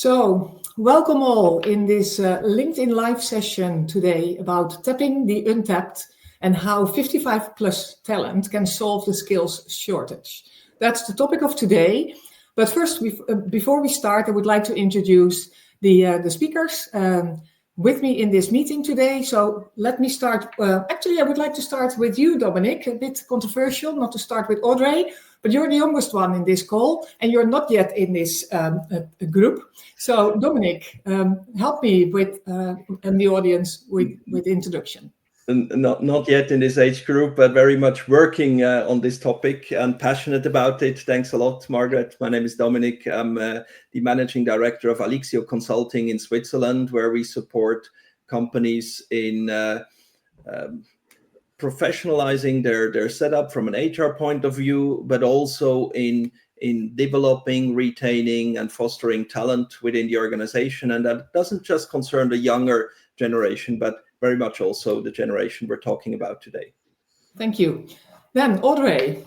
So, welcome all in this LinkedIn Live session today about tapping the untapped and how 55 plus talent can solve the skills shortage. That's the topic of today. But first, before we start, I would like to introduce the speakers with me in this meeting today. So let me start. Actually, I would like to start with you, Dominic. A bit controversial not to start with Audrey, but you're the youngest one in this call and you're not yet in this group. So Dominic, help me with and the audience with introduction. Not yet in this age group, but very much working on this topic and passionate about it. Thanks a lot, Margaret. My name is Dominic. I'm the Managing Director of Alixio Consulting in Switzerland, where we support companies in professionalizing their setup from an HR point of view, but also in developing, retaining, and fostering talent within the organization. And that doesn't just concern the younger generation, but very much also the generation we're talking about today. Thank you. Then Audrey.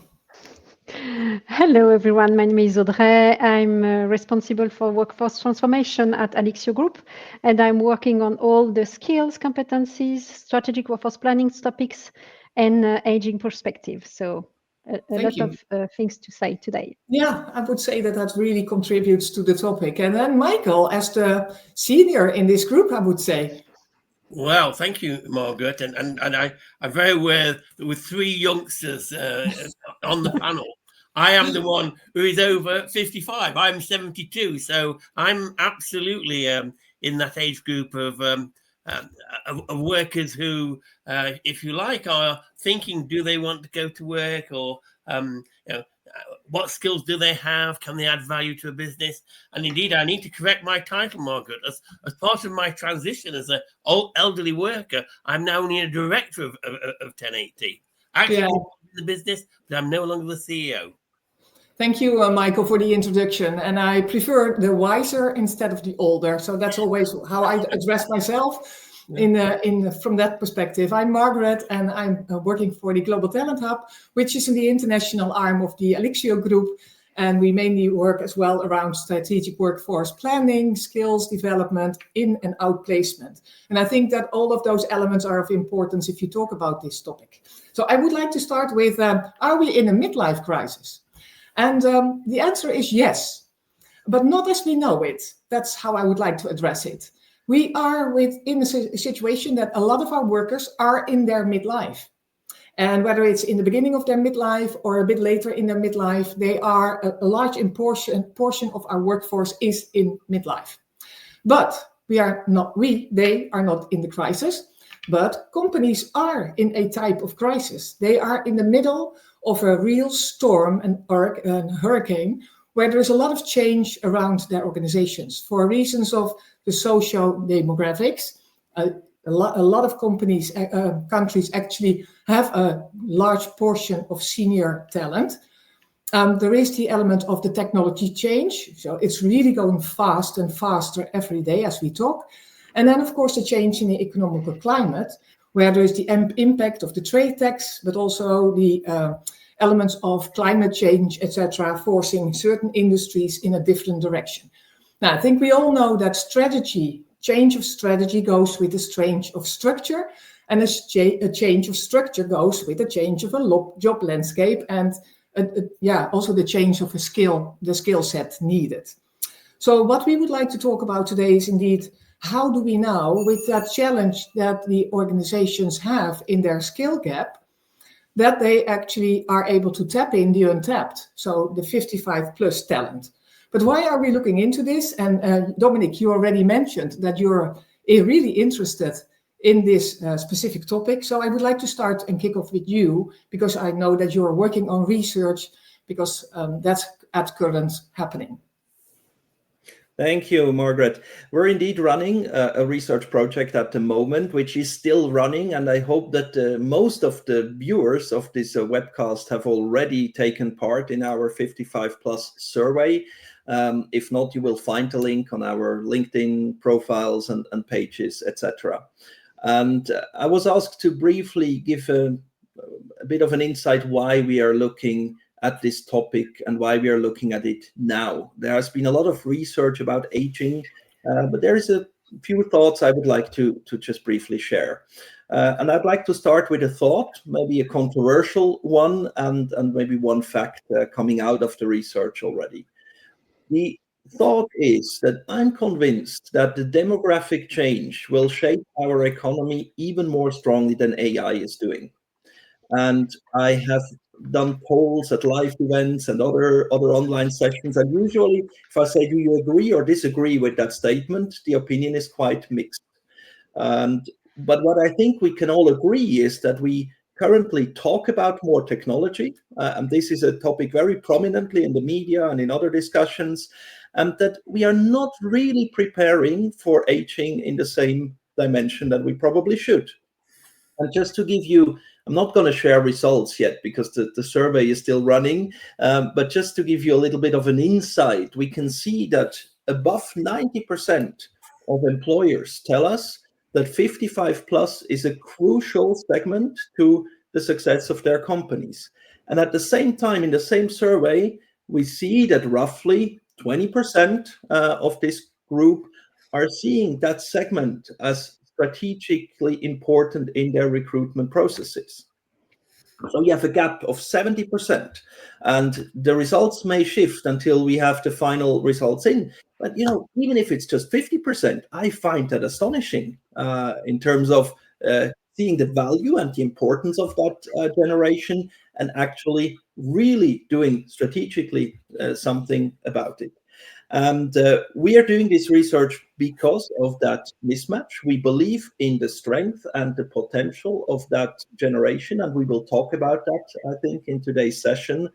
Hello, everyone. My name is Audrey. I'm responsible for workforce transformation at Alixio Group, and I'm working on all the skills, competencies, strategic workforce planning topics, and aging perspective. So a lot of things to say today. Yeah, I would say that really contributes to the topic. And then Michael, as the senior in this group, I would say. Well, thank you, Margaret. And I'm very aware that with three youngsters on the panel, I am the one who is over 55. I'm 72. So I'm absolutely in that age group of workers who, if you like, are thinking, do they want to go to work, or what skills do they have? Can they add value to a business? And indeed, I need to correct my title, Margaret. As part of my transition as an elderly worker, I'm now only a director of 1080. Actually, in the business, but I'm no longer the CEO. Thank you, Michael, for the introduction. And I prefer the wiser instead of the older. So that's always how I address myself. From that perspective. I'm Margaret, and I'm working for the Global Talent Hub, which is in the international arm of the Alixio Group. And we mainly work as well around strategic workforce planning, skills development, in and out placement. And I think that all of those elements are of importance if you talk about this topic. So I would like to start with, are we in a midlife crisis? And the answer is yes, but not as we know it. That's how I would like to address it. We are in a situation that a lot of our workers are in their midlife. And whether it's in the beginning of their midlife or a bit later in their midlife, they are a large portion of our workforce is in midlife. But they are not in the crisis, but companies are in a type of crisis. They are in the middle of a real storm and hurricane, where there is a lot of change around their organizations for reasons of the socio-demographics. A lot of countries actually have a large portion of senior talent. There is the element of the technology change. So it's really going fast and faster every day as we talk. And then, of course, the change in the economical climate, where there is the impact of the trade tax, but also the elements of climate change, etc., forcing certain industries in a different direction. Now, I think we all know that change of strategy goes with a change of structure, and a change of structure goes with a change of a job landscape, and also the change of the skill set needed. So what we would like to talk about today is indeed, how do we now, with that challenge that the organizations have in their skill gap, that they actually are able to tap in the untapped, so the 55 plus talent. But why are we looking into this? And Dominic, you already mentioned that you're really interested in this specific topic. So I would like to start and kick off with you, because I know that you're working on research, because that's at current happening. Thank you, Margaret. We're indeed running a research project at the moment, which is still running. And I hope that most of the viewers of this webcast have already taken part in our 55 plus survey. If not, you will find the link on our LinkedIn profiles and pages, etc. And I was asked to briefly give a bit of an insight why we are looking at this topic and why we are looking at it now. There has been a lot of research about aging, but there is a few thoughts I would like to just briefly share. And I'd like to start with a thought, maybe a controversial one, and maybe one fact coming out of the research already. The thought is that I'm convinced that the demographic change will shape our economy even more strongly than AI is doing. And I have done polls at live events and other online sessions. And usually, if I say, do you agree or disagree with that statement, the opinion is quite mixed. But what I think we can all agree is that we currently talk about more technology, and this is a topic very prominently in the media and in other discussions, and that we are not really preparing for aging in the same dimension that we probably should. And just to give you, I'm not going to share results yet because the survey is still running, but just to give you a little bit of an insight, we can see that above 90% of employers tell us that 55 plus is a crucial segment to the success of their companies. And at the same time, in the same survey, we see that roughly 20% of this group are seeing that segment as strategically important in their recruitment processes. So you have a gap of 70%, and the results may shift until we have the final results in. But even if it's just 50%, I find that astonishing in terms of seeing the value and the importance of that generation and actually really doing strategically something about it. And we are doing this research because of that mismatch. We believe in the strength and the potential of that generation, and we will talk about that, I think, in today's session.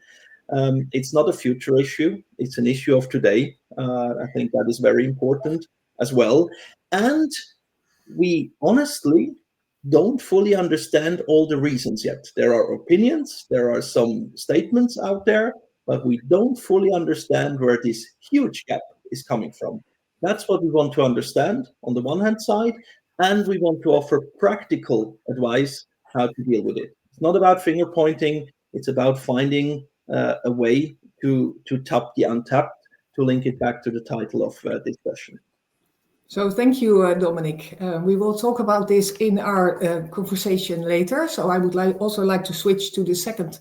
It's not a future issue. It's an issue of today. I think that is very important as well. And we honestly don't fully understand all the reasons yet. There are opinions, there are some statements out there, but we don't fully understand where this huge gap is coming from. That's what we want to understand on the one hand side, and we want to offer practical advice how to deal with it. It's not about finger pointing, it's about finding a way to tap the untapped, to link it back to the title of this session. So thank you, Dominic. We will talk about this in our conversation later. So I would also like to switch to the second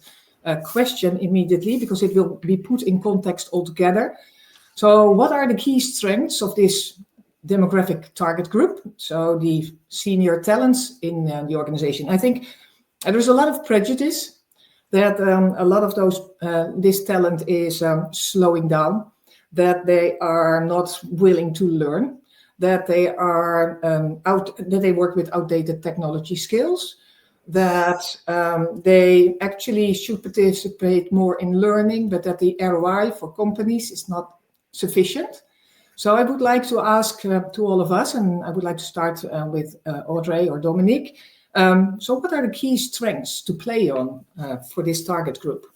question immediately, because it will be put in context altogether. So what are the key strengths of this demographic target group? So the senior talents in the organization. I think there's a lot of prejudice that a lot of this talent is slowing down, that they are not willing to learn, that they are that they work with outdated technology skills, that they actually should participate more in learning, but that the ROI for companies is not sufficient. So I would like to ask to all of us, and I would like to start with Audrey or Dominic. So what are the key strengths to play on for this target group?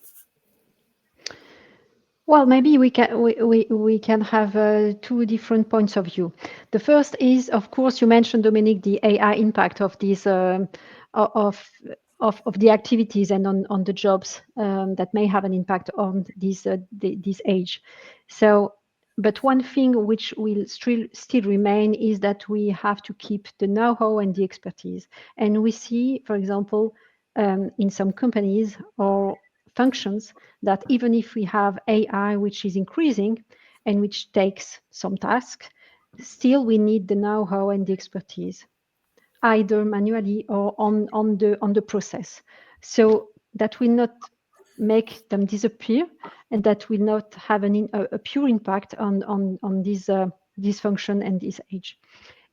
Well, maybe we can have two different points of view. The first is, of course, you mentioned, Dominic, the AI impact of these of the activities and on the jobs that may have an impact on this age. So, but one thing which will still remain is that we have to keep the know-how and the expertise. And we see, for example, in some companies or functions, that even if we have AI which is increasing and which takes some tasks, still we need the know-how and the expertise, either manually or on the process. So that will not make them disappear, and that will not have a pure impact on this function and this age.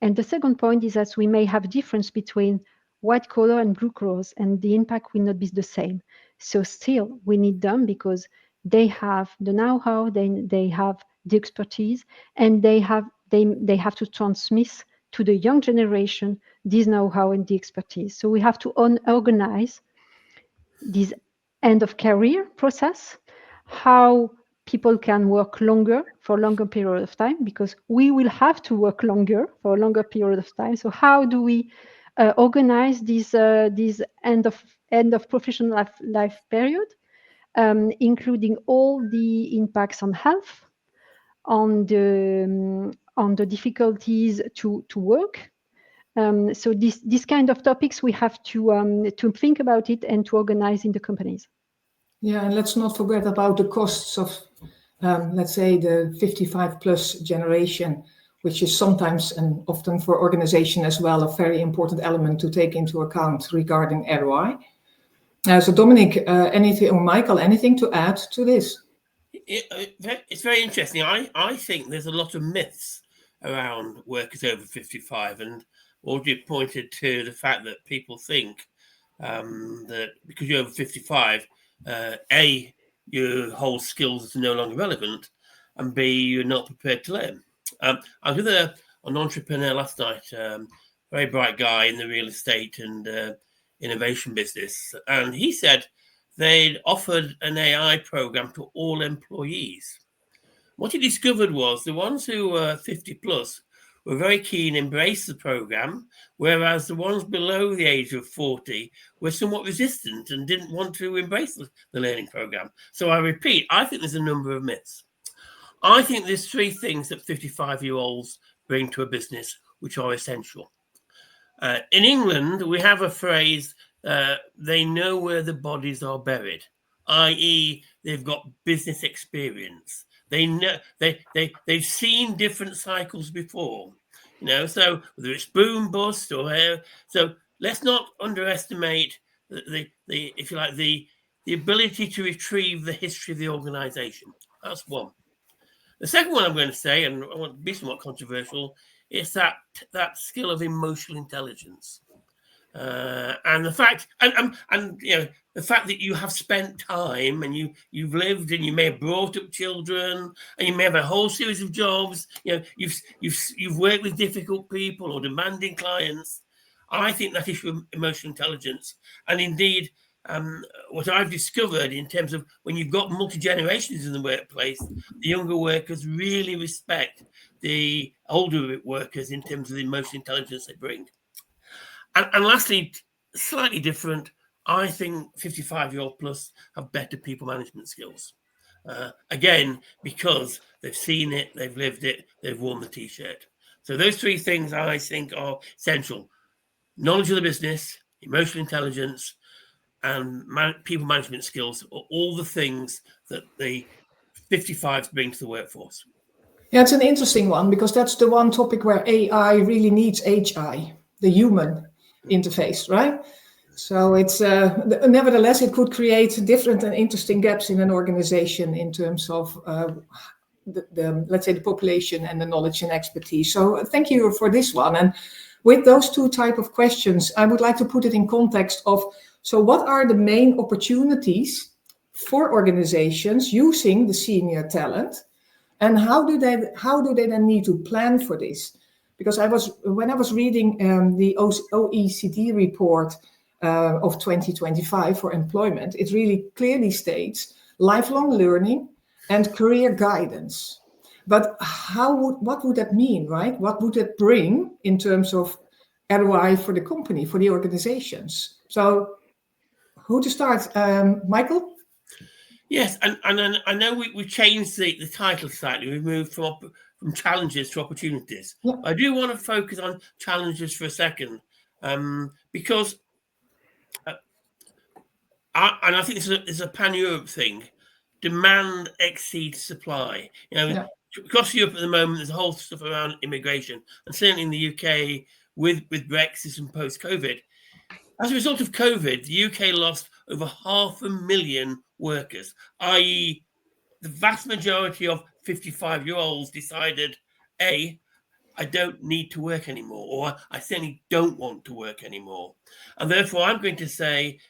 And the second point is that we may have difference between white collar and blue collars, and the impact will not be the same. So still we need them because they have the know-how, they have the expertise, and they have to transmit to the young generation this know-how and the expertise. So we have to organize this end of career process, how people can work longer for a longer period of time, because we will have to work longer for a longer period of time. So how do we organize this end of professional life period including all the impacts on health, on the difficulties to work. So these kind of topics, we have to think about it and to organize in the companies. Yeah, and let's not forget about the costs of, let's say, the 55 plus generation, which is sometimes and often for organization as well a very important element to take into account regarding ROI. So Dominic, anything, or Michael, anything to add to this? It's very interesting. I think there's a lot of myths around workers over 55, and Audrey pointed to the fact that people think that because you're over 55, A, your whole skills are no longer relevant, and B, you're not prepared to learn. I was with an entrepreneur last night, very bright guy in the real estate and innovation business, and he said they'd offered an AI program to all employees. What he discovered was the ones who were 50 plus were very keen to embrace the program, whereas the ones below the age of 40 were somewhat resistant and didn't want to embrace the learning program. So I repeat, I think there's a number of myths. I think there's three things that 55-year-olds bring to a business which are essential. In England, we have a phrase, they know where the bodies are buried, i.e. they've got business experience. They know they've seen different cycles before, so whether it's boom, bust, or so let's not underestimate the if you like, the ability to retrieve the history of the organization. That's one. The second one I'm going to say, and I want to be somewhat controversial, is that skill of emotional intelligence. And the fact, and the fact that you have spent time and you've lived and you may have brought up children and you may have a whole series of jobs. You've worked with difficult people or demanding clients. I think that issue of emotional intelligence, and indeed, what I've discovered in terms of when you've got multi-generations in the workplace, the younger workers really respect the older workers in terms of the emotional intelligence they bring. And lastly, slightly different, I think 55-year-old plus have better people management skills. Again, because they've seen it, they've lived it, they've worn the T-shirt. So those three things I think are essential. Knowledge of the business, emotional intelligence, and people management skills are all the things that the 55s bring to the workforce. Yeah, it's an interesting one because that's the one topic where AI really needs HI, the human interface, right? So it's nevertheless, it could create different and interesting gaps in an organization in terms of the let's say the population and the knowledge and expertise. So thank you for this one. And with those two type of questions, I would like to put it in context of, so what are the main opportunities for organizations using the senior talent, and how do they then need to plan for this? Because when I was reading the OECD report of 2025 for employment, it really clearly states lifelong learning and career guidance. But what would that mean, right? What would it bring in terms of ROI for the company, for the organizations? So who to start? Michael? Yes, and I know we changed the title slightly. We moved from challenges to opportunities. Yeah. I do want to focus on challenges for a second, because I think it's a pan-Europe thing. Demand exceeds supply. Across Europe at the moment, there's a whole stuff around immigration, and certainly in the UK with Brexit and post-COVID. As a result of COVID, the UK lost over 500,000 workers, i.e. the vast majority of 55-year-olds decided, A, I don't need to work anymore, or I certainly don't want to work anymore. And therefore, I'm going to say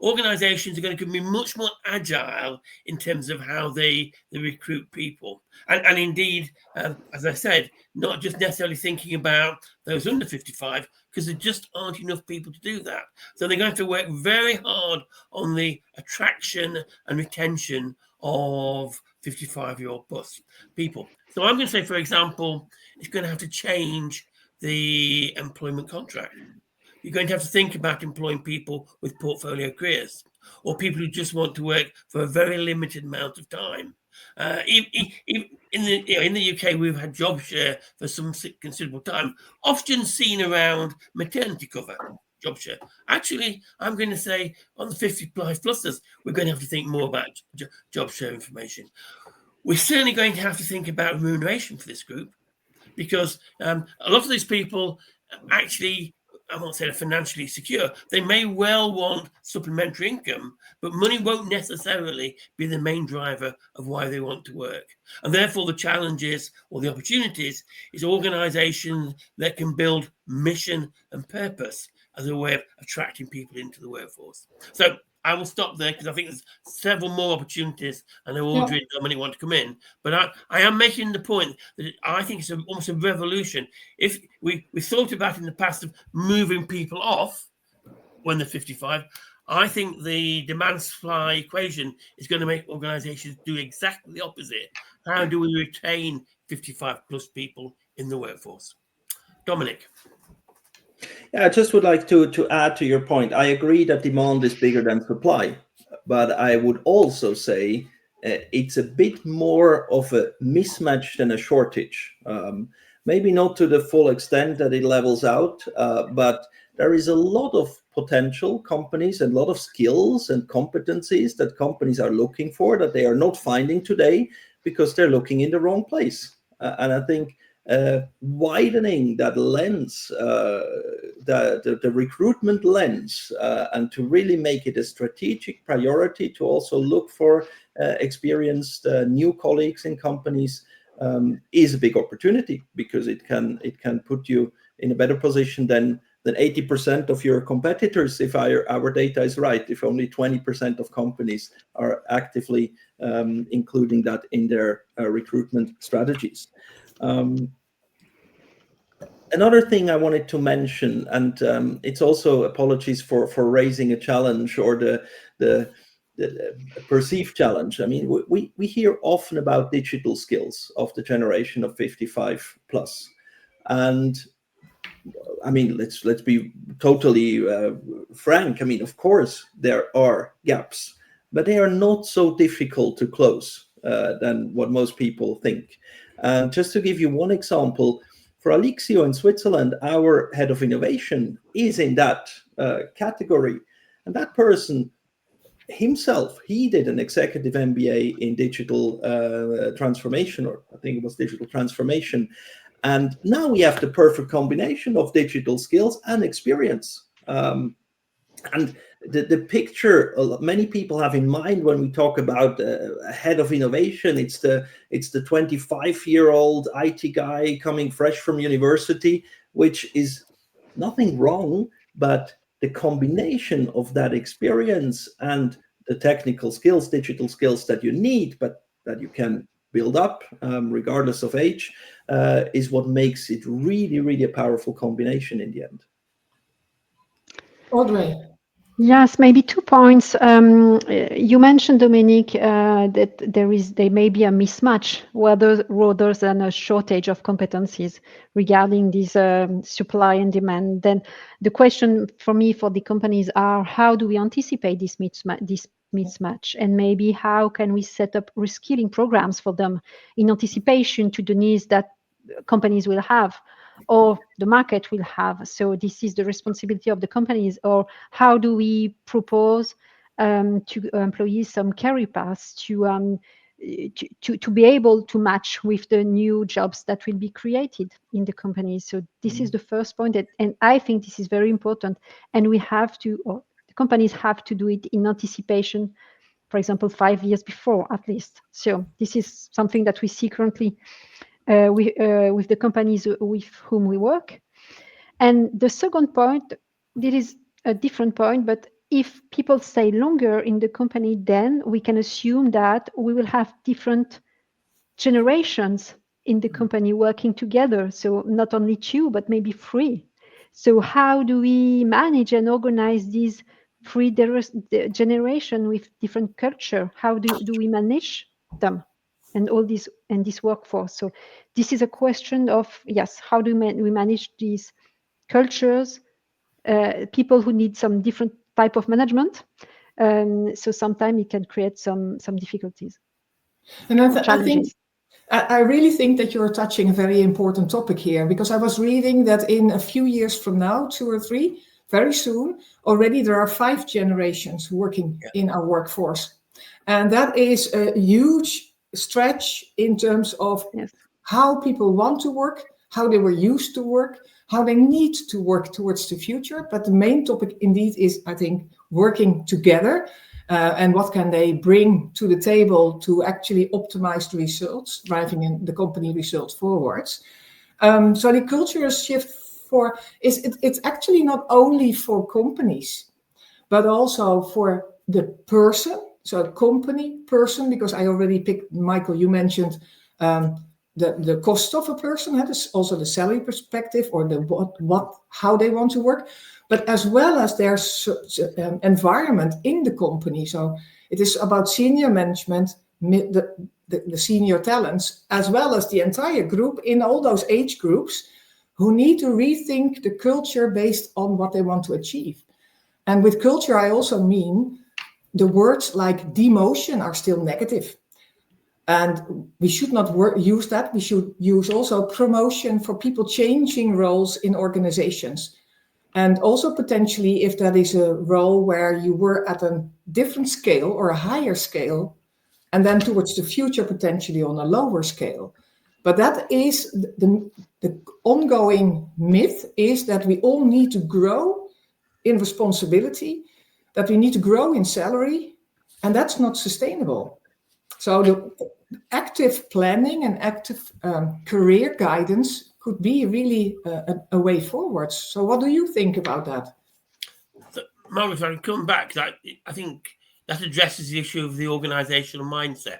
organizations are going to be much more agile in terms of how they recruit people. And indeed, as I said, not just necessarily thinking about those under 55, because there just aren't enough people to do that. So they're going to work very hard on the attraction and retention of 55-year-old plus people. So I'm going to say, for example, it's going to have to change the employment contract. You're going to have to think about employing people with portfolio careers. or people who just want to work for a very limited amount of time. In the UK, we've had job share for some considerable time, often seen around maternity cover. Job share. Actually, I'm going to say on the 55-pluses, we're going to have to think more about job share information. We're certainly going to have to think about remuneration for this group, because a lot of these people actually, I won't say they're financially secure. They may well want supplementary income, but money won't necessarily be the main driver of why they want to work. And therefore, the challenges or the opportunities is organizations that can build mission and purpose as a way of attracting people into the workforce. So I will stop there because I think there's several more opportunities. I know Audrey and Dominic want to come in, but I am making the point that I think it's almost a revolution. If we thought about in the past of moving people off when they're 55, I think the demand supply equation is going to make organizations do exactly the opposite. How do we retain 55-plus people in the workforce? Dominic. Yeah, I just would like to add to your point. I agree that demand is bigger than supply, but I would also say it's a bit more of a mismatch than a shortage. Maybe not to the full extent that it levels out, but there is a lot of potential companies and a lot of skills and competencies that companies are looking for that they are not finding today because they're looking in the wrong place. And I think widening that lens, the recruitment lens, and to really make it a strategic priority to also look for experienced new colleagues in companies is a big opportunity, because it can put you in a better position than 80% of your competitors, if our data is right, if only 20% of companies are actively including that in their recruitment strategies. Another thing I wanted to mention, and it's also apologies for raising a challenge or the perceived challenge. I mean, we hear often about digital skills of the generation of 55 plus, and I mean, let's be totally frank. I mean, of course there are gaps, but they are not so difficult to close than what most people think. Just to give you one example, for Alixio in Switzerland, our head of innovation is in that category, and that person himself, he did an executive MBA in digital transformation, or I think it was digital transformation. And now we have the perfect combination of digital skills and experience. And the picture many people have in mind when we talk about a head of innovation, it's the 25-year-old IT guy coming fresh from university, which is nothing wrong, but the combination of that experience and the technical skills, digital skills that you need, but that you can build up regardless of age, is what makes it really, really a powerful combination in the end. Audrey. Yes, maybe 2 points. You mentioned, Dominic, that there may be a mismatch rather than a shortage of competencies regarding this supply and demand. Then the question for me, for the companies, are how do we anticipate this mismatch, and maybe how can we set up reskilling programs for them in anticipation to the needs that companies will have or the market will have. So this is the responsibility of the companies. Or how do we propose to employees some career paths to be able to match with the new jobs that will be created in the company. So this is the first point, and I think this is very important, and we have to, or the companies have to do it in anticipation, for example, 5 years before at least. So this is something that we see currently with the companies with whom we work. And the second point, this is a different point, but if people stay longer in the company, then we can assume that we will have different generations in the company working together. So not only 2, but maybe 3. So how do we manage and organize these 3 generation with different culture? How do we manage them? And all this and this workforce. So this is a question of, yes, how do we manage these cultures, people who need some different type of management, So sometimes it can create some difficulties And or challenges. I really think that you're touching a very important topic here, because I was reading that in a few years from now, 2 or 3, very soon, already there are 5 generations working in our workforce. And that is a huge stretch in terms of how people want to work, how they were used to work, how they need to work towards the future. But the main topic indeed is, I think, working together. And what can they bring to the table to actually optimize the results, driving the company results forwards. So the cultural shift it's actually not only for companies, but also for the person. So company, person, because I already picked, Michael, you mentioned the cost of a person, also the salary perspective, or the how they want to work, but as well as their environment in the company. So it is about senior management, the senior talents, as well as the entire group in all those age groups who need to rethink the culture based on what they want to achieve. And with culture, I also mean the words like demotion are still negative. And we should not use that. We should use also promotion for people changing roles in organizations. And also potentially if that is a role where you were at a different scale or a higher scale, and then towards the future potentially on a lower scale. But that is the ongoing myth, is that we all need to grow in responsibility, that we need to grow in salary, and that's not sustainable. So the active planning and active career guidance could be really a way forward. So what do you think about that? So, Margaret, if I can come back, I think that addresses the issue of the organizational mindset.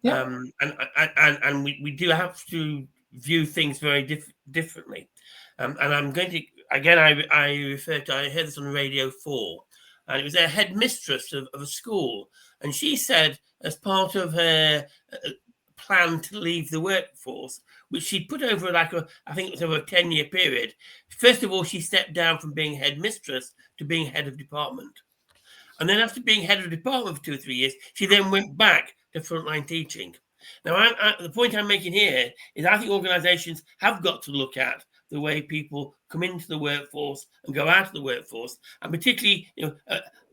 Yeah. And we do have to view things very differently. And I'm going to, again, I heard this on Radio 4, and it was a headmistress of a school. And she said, as part of her plan to leave the workforce, which she put over I think it was over a 10-year period, first of all, she stepped down from being headmistress to being head of department. And then after being head of department for 2 or 3 years, she then went back to frontline teaching. Now, the point I'm making here is I think organizations have got to look at the way people come into the workforce and go out of the workforce. And particularly, they're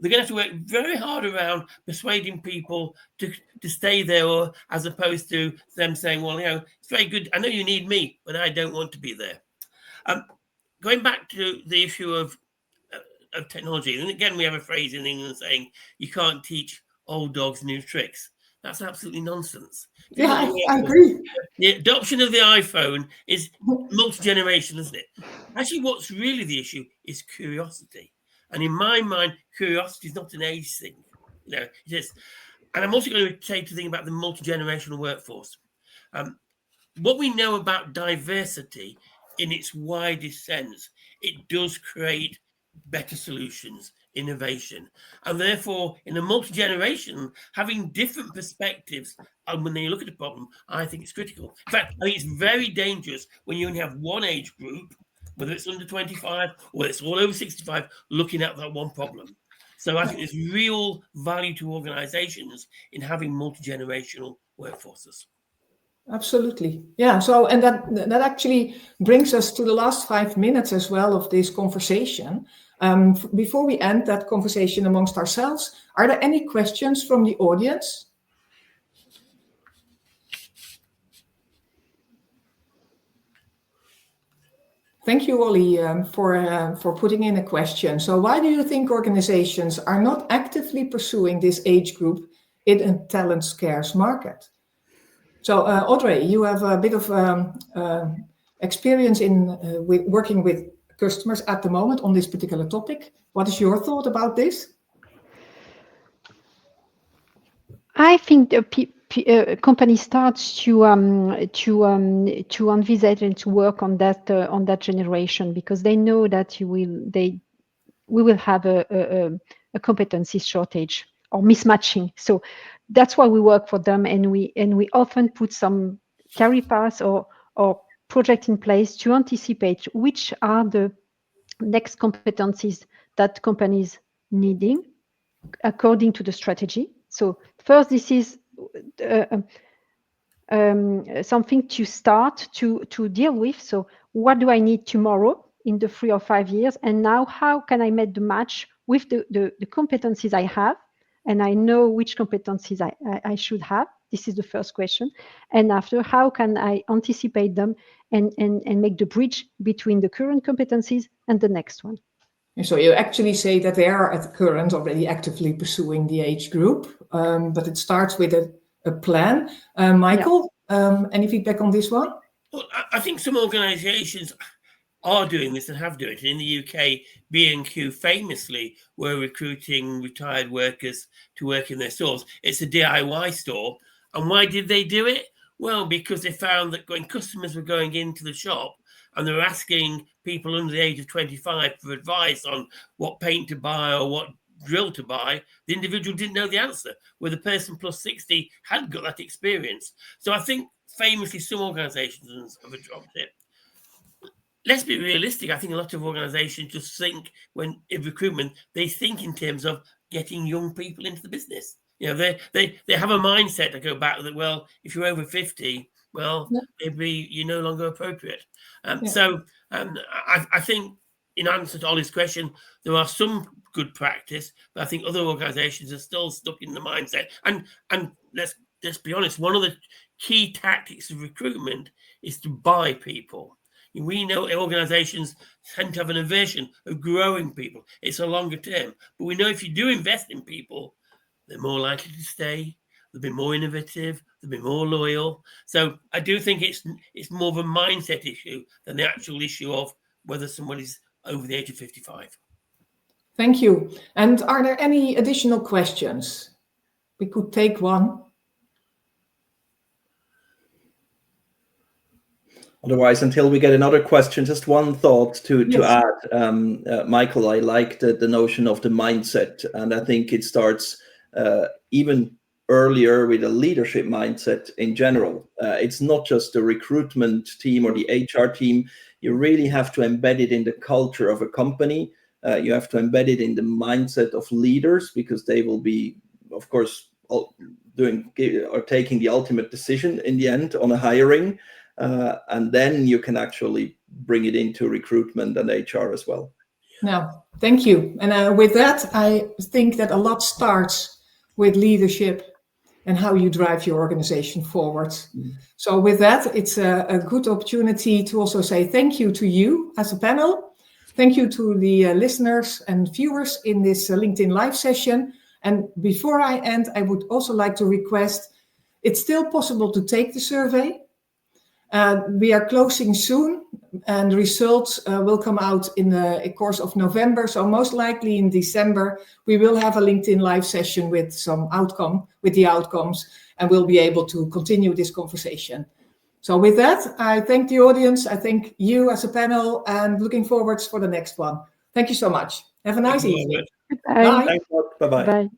going to have to work very hard around persuading people to stay there, as opposed to them saying, well, it's very good. I know you need me, but I don't want to be there. Going back to the issue of technology, and again, we have a phrase in England saying, you can't teach old dogs new tricks. That's absolutely nonsense. Yeah, I agree. The adoption of the iPhone is multi-generational, isn't it? Actually, what's really the issue is curiosity. And in my mind, curiosity is not an age thing. It is. And I'm also going to take the thing about the multi-generational workforce. What we know about diversity in its widest sense, it does create better solutions, innovation. And therefore, in a multi-generation, having different perspectives when you look at the problem, I think it's critical. In fact, I think it's very dangerous when you only have one age group, whether it's under 25 or it's all over 65, looking at that one problem. So I think there's real value to organizations in having multi-generational workforces. Absolutely. Yeah. So, and that actually brings us to the last 5 minutes as well of this conversation. Before we end that conversation amongst ourselves, are there any questions from the audience? Thank you, Ollie, for putting in a question. So why do you think organizations are not actively pursuing this age group in a talent scarce market? So, Audrey, you have a bit of experience in working with customers at the moment on this particular topic. What is your thought about this? I think a company starts to envisage and to work on that generation, because they know that we will have a competency shortage or mismatching. So that's why we work for them, and we often put some career paths or project in place to anticipate which are the next competencies that companies needing, according to the strategy. So first, this is something to start to deal with. So what do I need tomorrow in the 3 or 5 years? And now how can I make the match with the competencies I have? And I know which competencies I should have. This is the first question. And after, how can I anticipate them and make the bridge between the current competencies and the next one? And so you actually say that they are at the current already actively pursuing the age group, but it starts with a plan. Michael, any feedback on this one? Well, I think some organisations are doing this and have done it. In the UK, B&Q famously were recruiting retired workers to work in their stores. It's a DIY store. And why did they do it? Well, because they found that when customers were going into the shop and they were asking people under the age of 25 for advice on what paint to buy or what drill to buy, the individual didn't know the answer, where the person plus 60 had got that experience. So I think famously some organisations have adopted it. Let's be realistic. I think a lot of organisations just think when in recruitment, they think in terms of getting young people into the business. You know, they have a mindset to go back that, well, if you're over 50, well, maybe you're no longer appropriate. So I think in answer to Ollie's question, there are some good practice, but I think other organisations are still stuck in the mindset. And let's be honest, one of the key tactics of recruitment is to buy people. We know organisations tend to have an aversion of growing people. It's a longer term. But we know if you do invest in people, they're more likely to stay, they'll be more innovative, they'll be more loyal. So I do think it's more of a mindset issue than the actual issue of whether somebody's over the age of 55. Thank you. And are there any additional questions? We could take one. Otherwise, until we get another question, just one thought to add. Michael, I like the notion of the mindset, and I think it starts even earlier with a leadership mindset in general. It's not just the recruitment team or the HR team. You really have to embed it in the culture of a company. You have to embed it in the mindset of leaders, because they will be, of course, taking the ultimate decision in the end on a hiring. And then you can actually bring it into recruitment and HR as well. Now, thank you. And with that, I think that a lot starts with leadership and how you drive your organization forward. So with that, it's a good opportunity to also say thank you to you as a panel. Thank you to the listeners and viewers in this LinkedIn Live session. And before I end, I would also like to request, it's still possible to take the survey. We are closing soon, and results will come out in the course of November. So most likely in December, we will have a LinkedIn Live session with the outcomes, and we'll be able to continue this conversation. So with that, I thank the audience. I thank you as a panel, and looking forward for the next one. Thank you so much. Have a nice evening. Bye. Thanks a lot. Bye-bye. Bye.